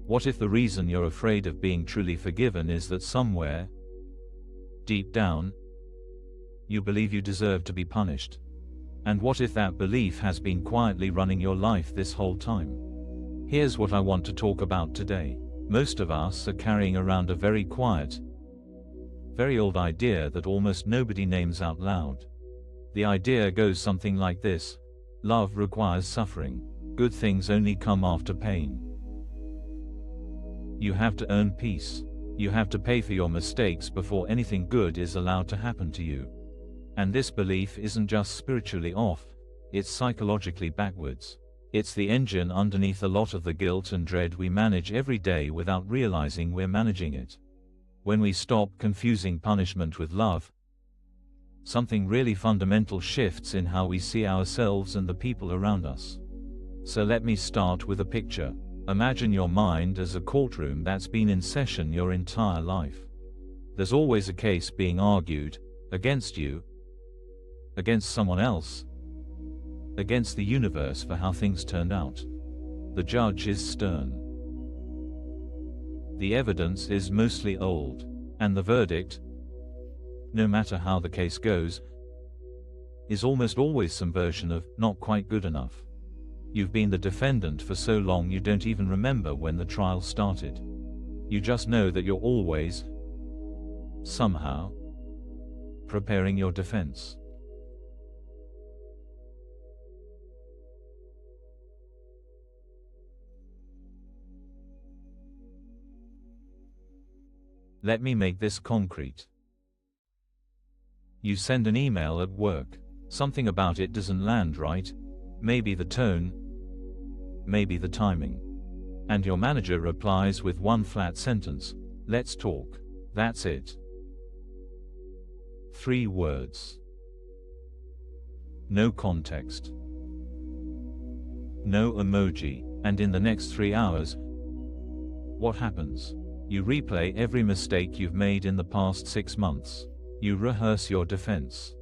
What if the reason you're afraid of being truly forgiven is that somewhere, deep down, you believe you deserve to be punished? And what if that belief has been quietly running your life this whole time? Here's what I want to talk about today. Most of us are carrying around a very quiet, very old idea that almost nobody names out loud. The idea goes something like this: love requires suffering. Good things only come after pain. You have to earn peace. You have to pay for your mistakes before anything good is allowed to happen to you. And this belief isn't just spiritually off, it's psychologically backwards. It's the engine underneath a lot of the guilt and dread we manage every day without realizing we're managing it. When we stop confusing punishment with love, something really fundamental shifts in how we see ourselves and the people around us. So let me start with a picture. Imagine your mind as a courtroom that's been in session your entire life. There's always a case being argued, against you, against someone else, against the universe for how things turned out. The judge is stern. The evidence is mostly old, and the verdict, no matter how the case goes, is almost always some version of not quite good enough. You've been the defendant for so long you don't even remember when the trial started. You just know that you're always, somehow, preparing your defense. Let me make this concrete. You send an email at work. Something about it doesn't land right. Maybe the tone, maybe the timing. And your manager replies with one flat sentence: "Let's talk." That's it. 3 words. No context. No emoji. And in the next 3 hours, what happens? You replay every mistake you've made in the past 6 months. You rehearse your defense.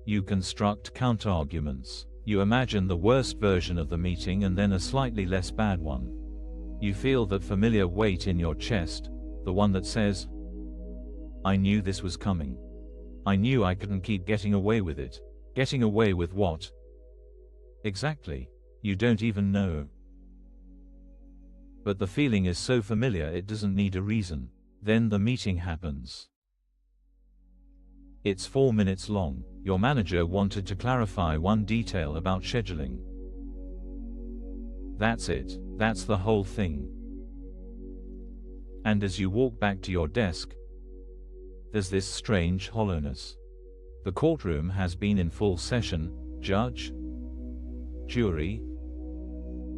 You construct counter-arguments. You imagine the worst version of the meeting and then a slightly less bad one. You feel that familiar weight in your chest, the one that says, "I knew this was coming. I knew I couldn't keep getting away with it." Getting away with what? Exactly. You don't even know. But the feeling is so familiar it doesn't need a reason. Then the meeting happens. It's 4 minutes long. Your manager wanted to clarify one detail about scheduling. That's it. That's the whole thing. And as you walk back to your desk, there's this strange hollowness. The courtroom has been in full session, judge, jury,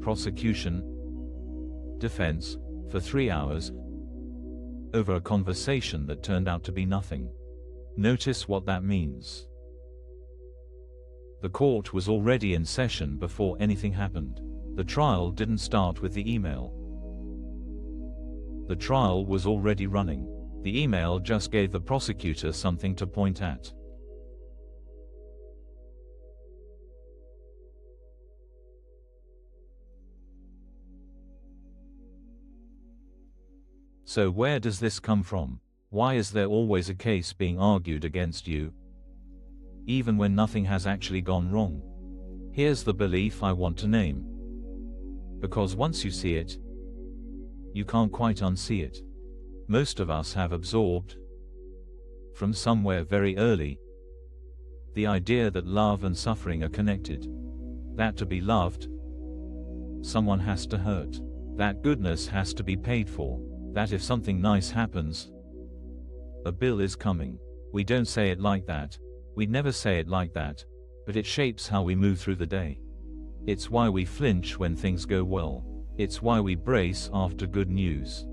prosecution, defense, for 3 hours, over a conversation that turned out to be nothing. Notice what that means. The court was already in session before anything happened. The trial didn't start with the email. The trial was already running. The email just gave the prosecutor something to point at. So where does this come from? Why is there always a case being argued against you, even when nothing has actually gone wrong? Here's the belief I want to name. Because once you see it, you can't quite unsee it. Most of us have absorbed, from somewhere very early, the idea that love and suffering are connected. That to be loved, someone has to hurt. That goodness has to be paid for. That if something nice happens, a bill is coming. We don't say it like that. We never say it like that. But it shapes how we move through the day. It's why we flinch when things go well. It's why we brace after good news.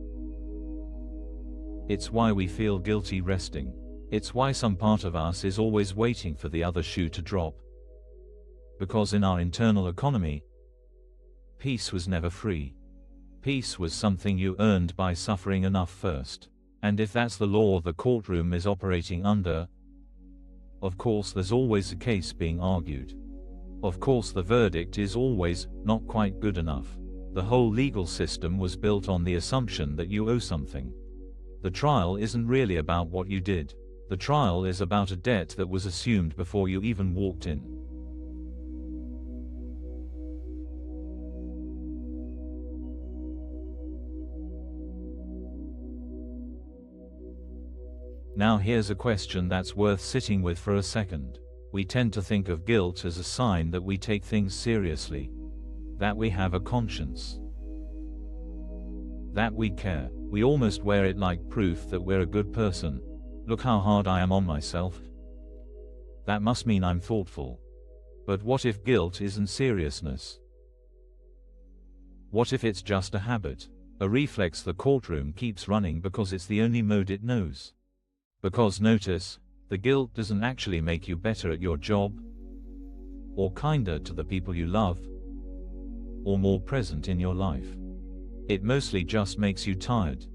It's why we feel guilty resting. It's why some part of us is always waiting for the other shoe to drop. Because in our internal economy, peace was never free. Peace was something you earned by suffering enough first. And if that's the law the courtroom is operating under, of course there's always a case being argued. Of course the verdict is always not quite good enough. The whole legal system was built on the assumption that you owe something. The trial isn't really about what you did. The trial is about a debt that was assumed before you even walked in. Now here's a question that's worth sitting with for a second. We tend to think of guilt as a sign that we take things seriously, that we have a conscience, that we care. We almost wear it like proof that we're a good person. Look how hard I am on myself. That must mean I'm thoughtful. But what if guilt isn't seriousness? What if it's just a habit, a reflex the courtroom keeps running because it's the only mode it knows? Because notice, the guilt doesn't actually make you better at your job, or kinder to the people you love, or more present in your life. It mostly just makes you tired.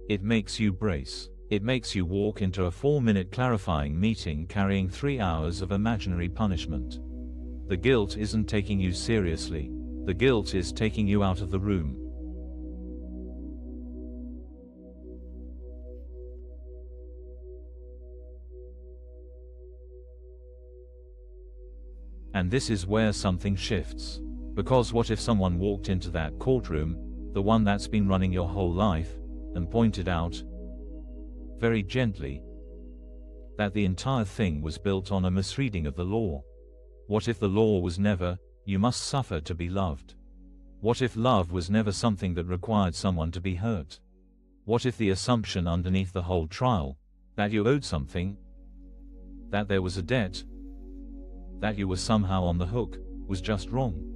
It makes you brace. It makes you walk into a 4-minute clarifying meeting carrying 3 hours of imaginary punishment. The guilt isn't taking you seriously. The guilt is taking you out of the room. And this is where something shifts. Because what if someone walked into that courtroom, the one that's been running your whole life, and pointed out, very gently, that the entire thing was built on a misreading of the law? What if the law was never, you must suffer to be loved? What if love was never something that required someone to be hurt? What if the assumption underneath the whole trial, that you owed something, that there was a debt, that you were somehow on the hook, was just wrong?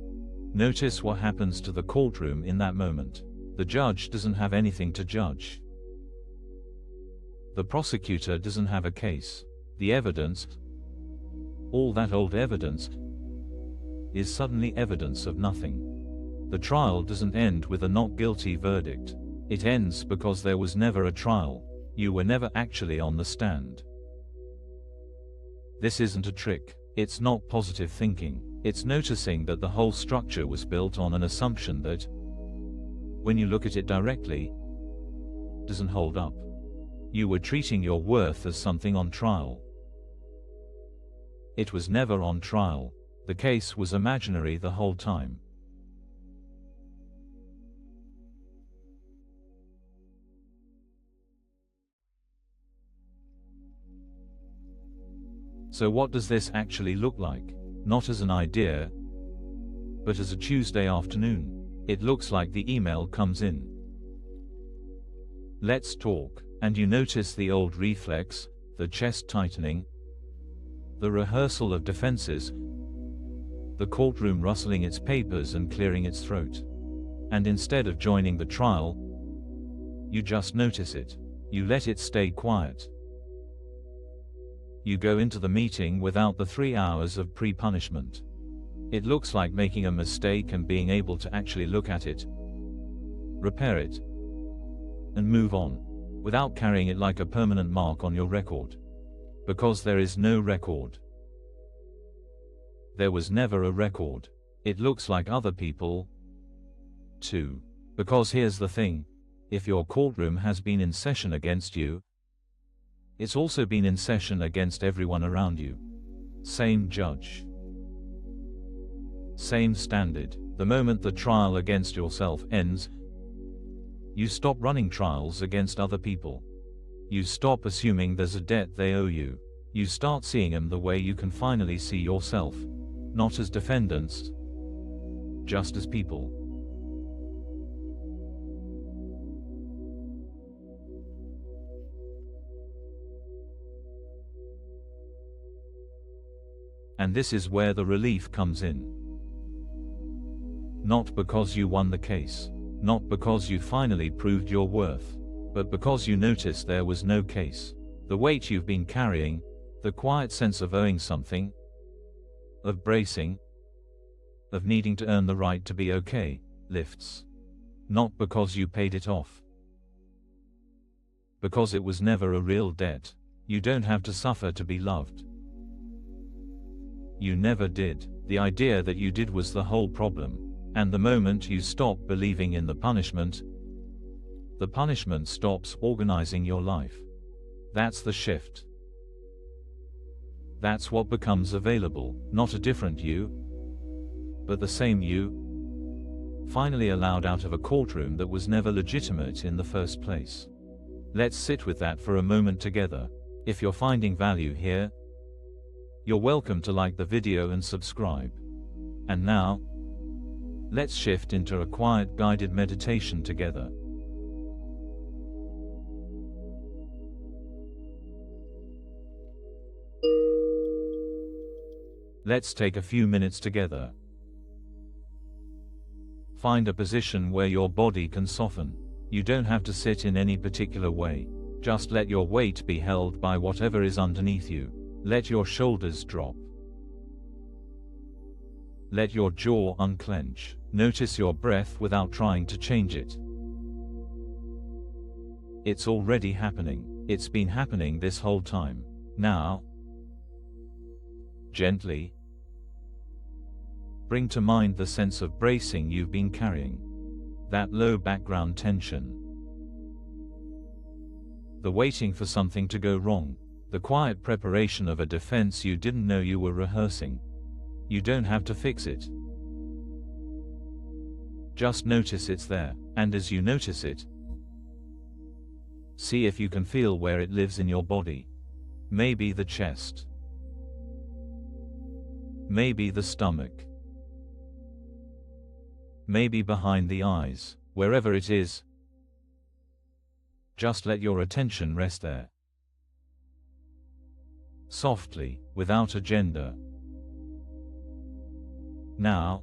Notice what happens to the courtroom in that moment. The judge doesn't have anything to judge. The prosecutor doesn't have a case. The evidence, all that old evidence, is suddenly evidence of nothing. The trial doesn't end with a not guilty verdict. It ends because there was never a trial. You were never actually on the stand. This isn't a trick. It's not positive thinking. It's noticing that the whole structure was built on an assumption that, when you look at it directly, doesn't hold up. You were treating your worth as something on trial. It was never on trial. The case was imaginary the whole time. So what does this actually look like? Not as an idea, but as a Tuesday afternoon. It looks like the email comes in. Let's talk. And you notice the old reflex, the chest tightening, the rehearsal of defenses, the courtroom rustling its papers and clearing its throat. And instead of joining the trial, you just notice it. You let it stay quiet. You go into the meeting without the 3 hours of pre-punishment. It looks like making a mistake and being able to actually look at it, repair it, and move on, without carrying it like a permanent mark on your record. Because there is no record. There was never a record. It looks like other people, too. Because here's the thing, if your courtroom has been in session against you, it's also been in session against everyone around you. Same judge. Same standard. The moment the trial against yourself ends, you stop running trials against other people. You stop assuming there's a debt they owe you. You start seeing them the way you can finally see yourself. Not as defendants, just as people. And this is where the relief comes in. Not because you won the case. Not because you finally proved your worth. But because you noticed there was no case. The weight you've been carrying, the quiet sense of owing something, of bracing, of needing to earn the right to be okay, lifts. Not because you paid it off. Because it was never a real debt. You don't have to suffer to be loved. You never did. The idea that you did was the whole problem. And the moment you stop believing in the punishment stops organizing your life. That's the shift. That's what becomes available, not a different you, but the same you, finally allowed out of a courtroom that was never legitimate in the first place. Let's sit with that for a moment together. If you're finding value here, you're welcome to like the video and subscribe. And now, let's shift into a quiet guided meditation together. Let's take a few minutes together. Find a position where your body can soften. You don't have to sit in any particular way. Just let your weight be held by whatever is underneath you. Let your shoulders drop. Let your jaw unclench. Notice your breath without trying to change it. It's already happening. It's been happening this whole time. Now, gently, bring to mind the sense of bracing you've been carrying. That low background tension. The waiting for something to go wrong. The quiet preparation of a defense you didn't know you were rehearsing. You don't have to fix it. Just notice it's there, and as you notice it, see if you can feel where it lives in your body. Maybe the chest. Maybe the stomach. Maybe behind the eyes. Wherever it is, just let your attention rest there. Softly, without agenda. Now,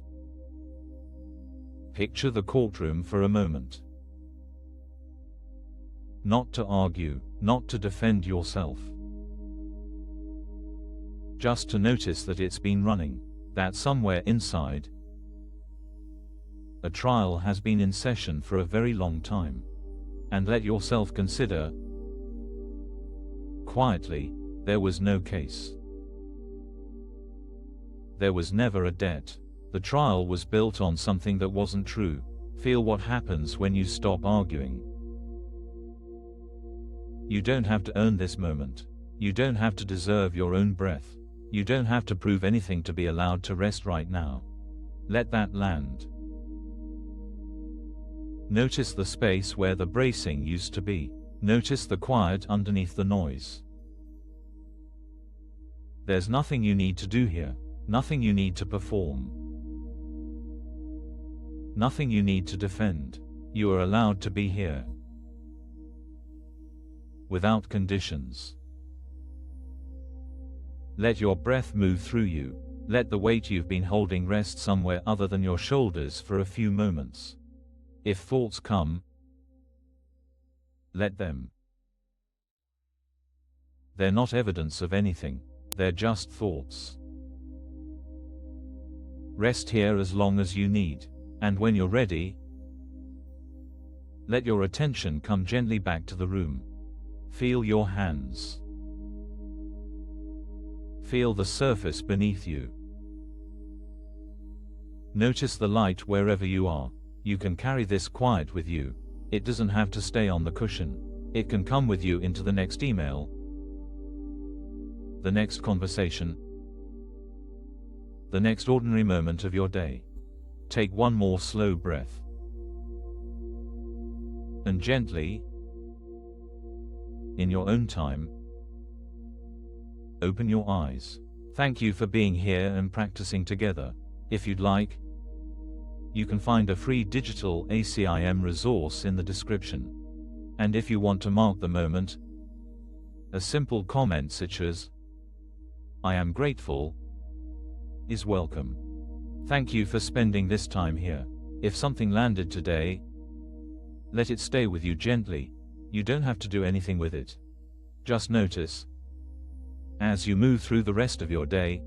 picture the courtroom for a moment. Not to argue, not to defend yourself. Just to notice that it's been running, that somewhere inside, a trial has been in session for a very long time. And let yourself consider, quietly, there was no case. There was never a debt. The trial was built on something that wasn't true. Feel what happens when you stop arguing. You don't have to earn this moment. You don't have to deserve your own breath. You don't have to prove anything to be allowed to rest right now. Let that land. Notice the space where the bracing used to be. Notice the quiet underneath the noise. There's nothing you need to do here. Nothing you need to perform. Nothing you need to defend. You are allowed to be here. Without conditions. Let your breath move through you. Let the weight you've been holding rest somewhere other than your shoulders for a few moments. If thoughts come, let them. They're not evidence of anything. They're just thoughts. Rest here as long as you need. And when you're ready, let your attention come gently back to the room. Feel your hands. Feel the surface beneath you. Notice the light wherever you are. You can carry this quiet with you. It doesn't have to stay on the cushion. It can come with you into the next email, the next conversation, the next ordinary moment of your day. Take one more slow breath. And gently, in your own time, open your eyes. Thank you for being here and practicing together. If you'd like, you can find a free digital ACIM resource in the description. And if you want to mark the moment, a simple comment such as, "I am grateful," is welcome. Thank you for spending this time here. If something landed today, let it stay with you gently. You don't have to do anything with it. Just notice, as you move through the rest of your day,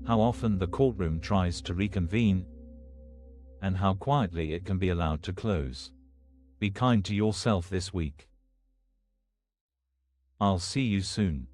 how often the courtroom tries to reconvene, and how quietly it can be allowed to close. Be kind to yourself this week. I'll see you soon.